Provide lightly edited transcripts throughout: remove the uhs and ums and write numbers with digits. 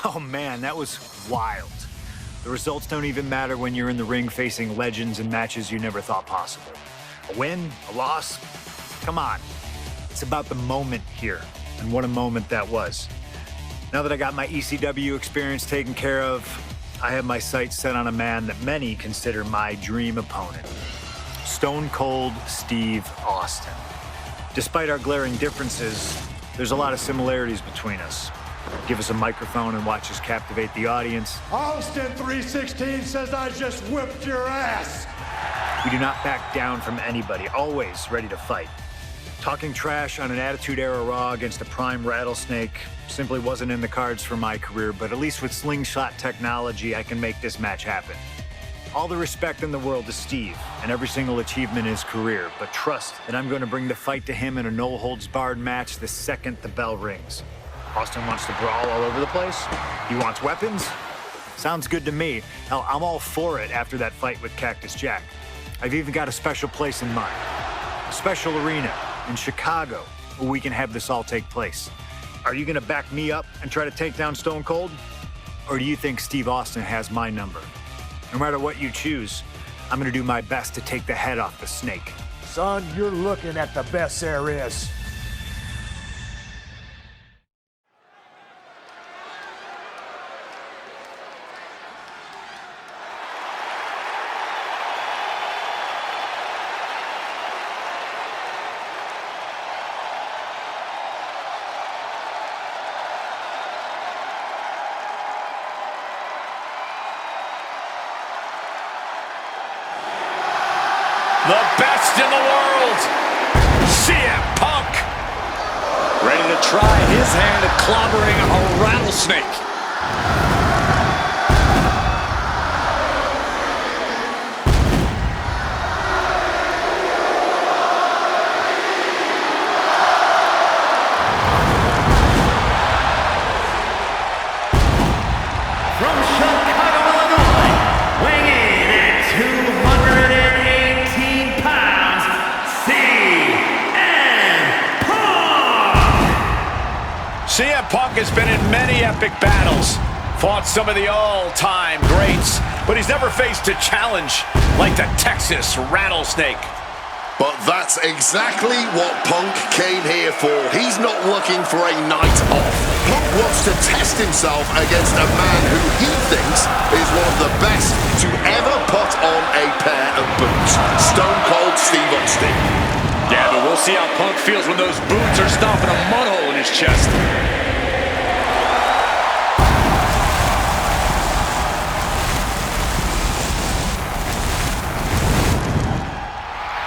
Oh man, that was wild. The results don't even matter when you're in the ring facing legends in matches you never thought possible. A win, a loss, come on. It's about the moment here, and what a moment that was. Now that I got my ECW experience taken care of, I have my sights set on a man that many consider my dream opponent. Stone Cold Steve Austin. Despite our glaring differences, there's a lot of similarities between us. Give us a microphone and watch us captivate the audience. Austin 316 says I just whipped your ass. We do not back down from anybody, always ready to fight. Talking trash on an Attitude Era Raw against a prime Rattlesnake simply wasn't in the cards for my career, but at least with slingshot technology, I can make this match happen. All the respect in the world to Steve and every single achievement in his career, but trust that I'm going to bring the fight to him in a no-holds-barred match the second the bell rings. Austin wants to brawl all over the place? He wants weapons? Sounds good to me. Hell, I'm all for it after that fight with Cactus Jack. I've even got a special place in mind. A special arena in Chicago where we can have this all take place. Are you gonna back me up and try to take down Stone Cold? Or do you think Steve Austin has my number? No matter what you choose, I'm gonna do my best to take the head off the snake. Son, you're looking at the best there is. The best in the world, CM Punk. Ready to try his hand at clobbering a rattlesnake. From Chicago, Illinois, weighing in at 218 pounds, CM Punk! CM Punk has been in many epic battles, fought some of the all-time greats, but he's never faced a challenge like the Texas Rattlesnake. But that's exactly what Punk came here for. He's not looking for a night off. Punk wants to test himself against a man who he thinks is one of the best to ever put on a pair of boots. Stone Cold Steve Austin. Yeah, but we'll see how Punk feels when those boots are stomping a mud hole in his chest.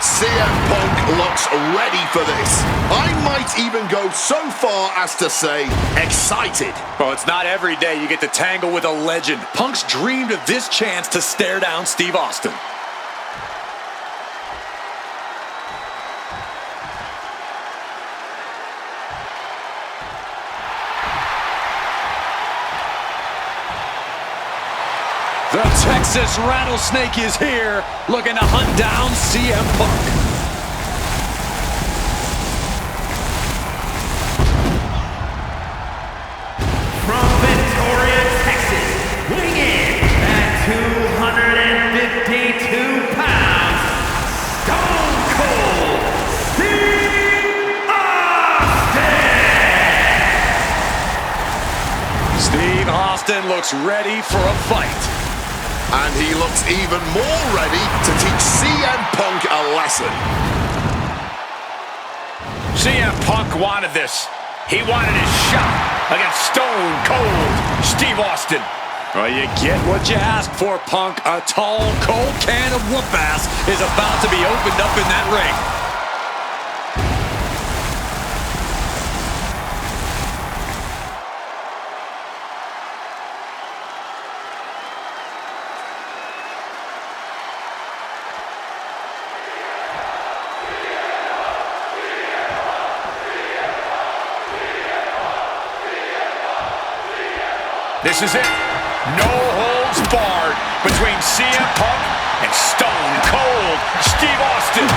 CM Punk looks ready for this. I might even go so far as to say excited. Well, it's not every day you get to tangle with a legend. Punk's dreamed of this chance to stare down Steve Austin. The Texas Rattlesnake is here, looking to hunt down CM Punk. From Victoria, Texas, weighing in at 252 pounds, Stone Cold Steve Austin! Steve Austin looks ready for a fight. And he looks even more ready to teach CM Punk a lesson. CM Punk wanted this. He wanted his shot against Stone Cold Steve Austin. Well, you get what you ask for, Punk. A tall, cold can of whoop-ass is about to be opened up in that ring. This is it. No holds barred between CM Punk and Stone Cold Cold, Steve Austin.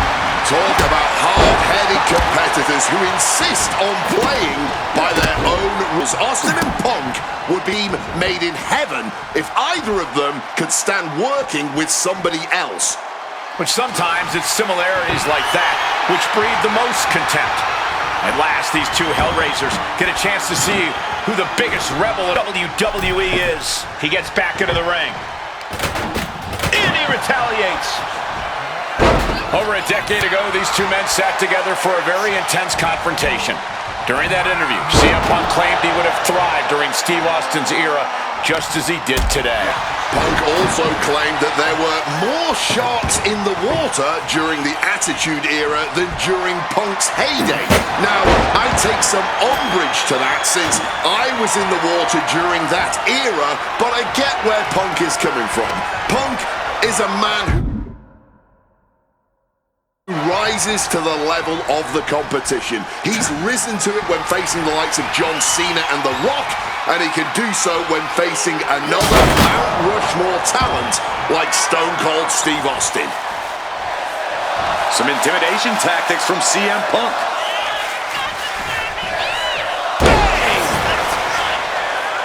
Talk about hard-headed competitors who insist on playing by their own rules. Austin and Punk would be made in heaven if either of them could stand working with somebody else. But sometimes it's similarities like that which breed the most contempt. At last, these two Hellraisers get a chance to see who the biggest rebel in WWE is. He gets back into the ring. And he retaliates. Over a decade ago, these two men sat together for a very intense confrontation. During that interview, CM Punk claimed he would have thrived during Steve Austin's era, just as he did today. Punk also claimed that there were more sharks in the water during the Attitude Era than during Punk's heyday. Now, I take some umbrage to that since I was in the water during that era, but I get where Punk is coming from. Punk is a man who rises to the level of the competition. He's risen to it when facing the likes of John Cena and The Rock, and he can do so when facing another Mount Rushmore talent like Stone Cold Steve Austin. Some intimidation tactics from CM Punk.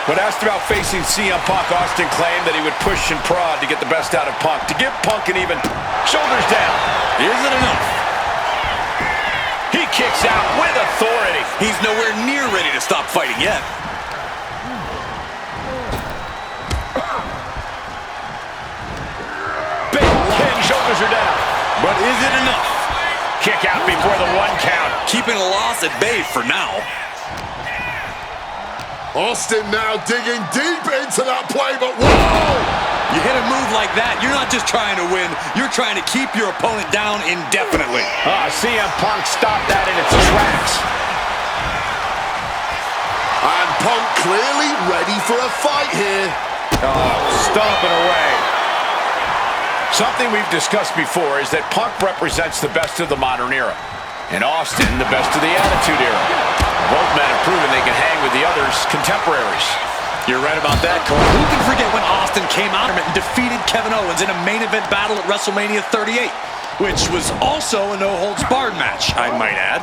When asked about facing CM Punk, Austin claimed that he would push and prod to get the best out of Punk, to give Punk an even shoulders down. Isn't enough. He kicks out with authority. He's nowhere near ready to stop fighting yet. Big pin, shoulders are down. But is it enough? Kick out before the 1 count. Keeping a loss at bay for now. Austin now digging deep into that play, but whoa! You hit a move like that, you're not just trying to win, you're trying to keep your opponent down indefinitely. CM Punk stopped that in its tracks. And Punk clearly ready for a fight here. Stomping away. Something we've discussed before is that Punk represents the best of the modern era, and Austin the best of the Attitude Era. Both men have proven they can hang with the others' contemporaries. You're right about that, Cole. Who can forget when Austin came out and defeated Kevin Owens in a main event battle at WrestleMania 38, which was also a no-holds-barred match, I might add.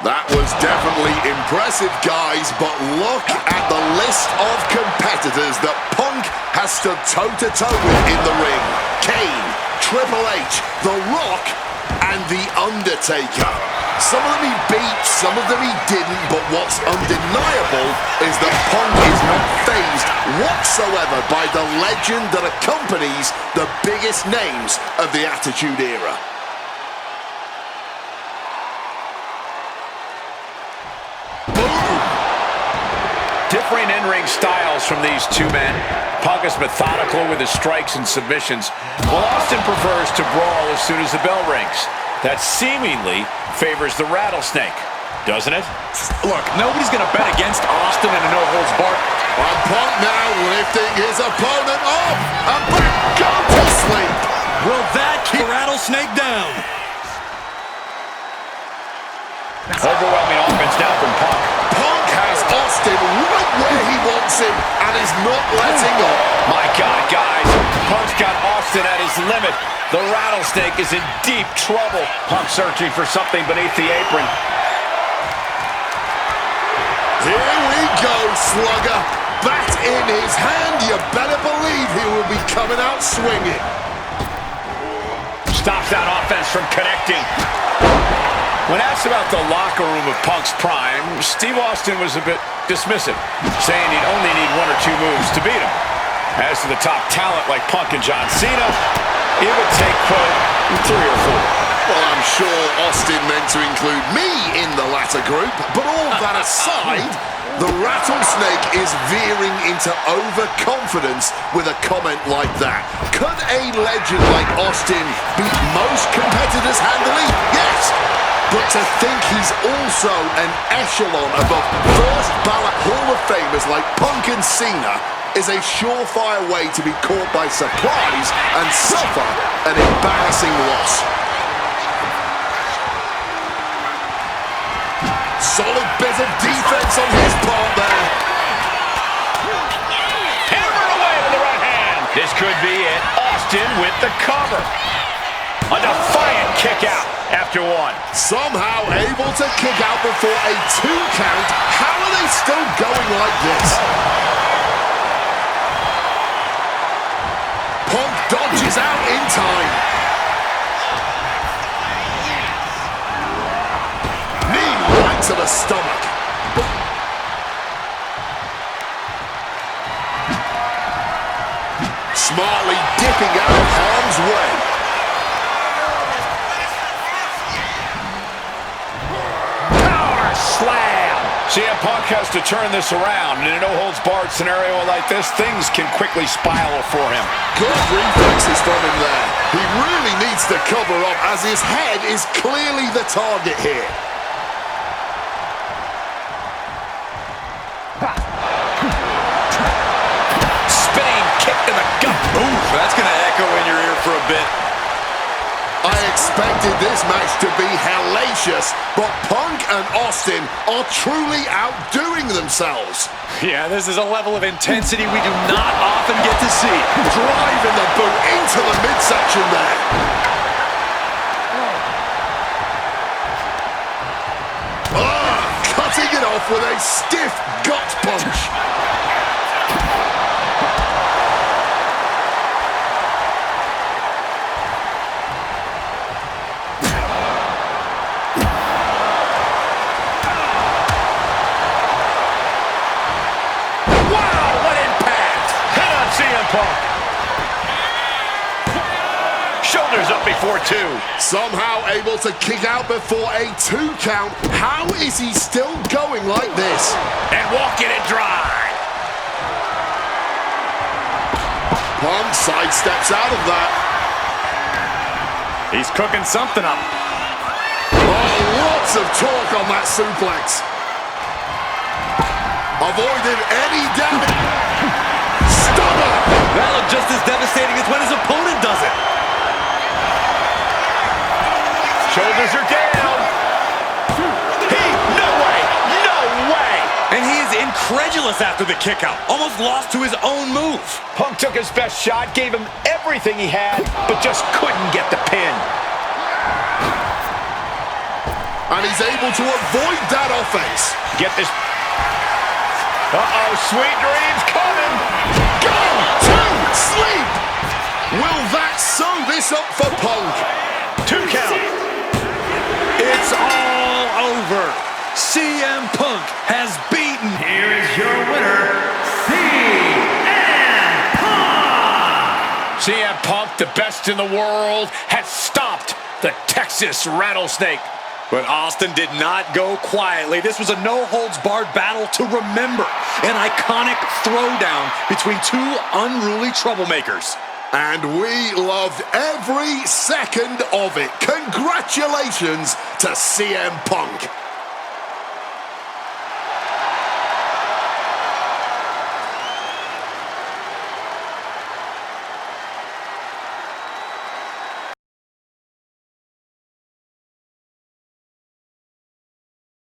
That was definitely impressive, guys, but look at the list of competitors that Punk has stood toe-to-toe with in the ring. Kane, Triple H, The Rock, and The Undertaker. Some of them he beat, some of them he didn't, but what's undeniable is that Punk is not fazed whatsoever by the legend that accompanies the biggest names of the Attitude Era. Differing in-ring styles from these two men. Punk is methodical with his strikes and submissions, while Austin prefers to brawl as soon as the bell rings. That seemingly favors the rattlesnake, doesn't it? Look, nobody's going to bet against Austin in a no-holds-barred. And Punk now lifting his opponent up and back, go to sleep. Will that keep the rattlesnake down? Overwhelming offense now from Punk. Punk has Austin right where he wants him and is not letting up. My God, guys, Punk's got Austin at his limit. The rattlesnake is in deep trouble. Punk searching for something beneath the apron. Here we go, Slugger. Bat in his hand. You better believe he will be coming out swinging. Stops that offense from connecting. When asked about the locker room of Punk's prime, Steve Austin was a bit dismissive, saying he'd only need 1 or 2 moves to beat him. As to the top talent like Punk and John Cena, it would take, quote, 3 or 4. Well, I'm sure Austin meant to include me in the latter group, but all that aside, the rattlesnake is veering into overconfidence with a comment like that. Could a legend like Austin beat most competitors handily? Yes! But to think he's also an echelon above first ballot Hall of Famers like Punk and Cena is a surefire way to be caught by surprise and suffer an embarrassing loss. Solid bit of defense on his part there. Hammer away with the right hand. This could be it. Austin with the cover. A defiant kick out after one. Somehow able to kick out before a 2 count. How are they still going like this? Punk dodges out in time. Knee right to the stomach. Smartly dipping out of harm's way. Power slam. CM Punk has to turn this around. In a no-holds-barred scenario like this, things can quickly spiral for him. Good reflexes from him there. He really needs to cover up as his head is clearly the target here. Spinning kick to the gut. Ooh, that's going to echo in your ear for a bit. I expected this match to be hellacious, but Punk and Austin are truly outdoing themselves. Yeah, this is a level of intensity we do not often get to see. Driving the boot into the midsection there. Cutting it off with a stiff gut punch. Shoulders up before 2. Somehow able to kick out before a 2 count. How is he still going like this? And walking it dry. Punk sidesteps out of that. He's cooking something up. Oh, lots of torque on that suplex. Avoided any damage. Stunner! That looked just as devastating as when his opponent does it. Shoulders are down. No way. No way. And he is incredulous after the kick out. Almost lost to his own move. Punk took his best shot, gave him everything he had, but just couldn't get the pin. And he's able to avoid that offense. Get this. Uh-oh, sweet dreams coming. Go to sleep. Will that sew this up for Punk? 2 count. It's all over. CM Punk has beaten. Here is your winner, CM Punk! CM Punk, the best in the world, has stopped the Texas Rattlesnake. But Austin did not go quietly. This was a no-holds-barred battle to remember. An iconic throwdown between 2 unruly troublemakers. And we loved every second of it. Congratulations to CM Punk.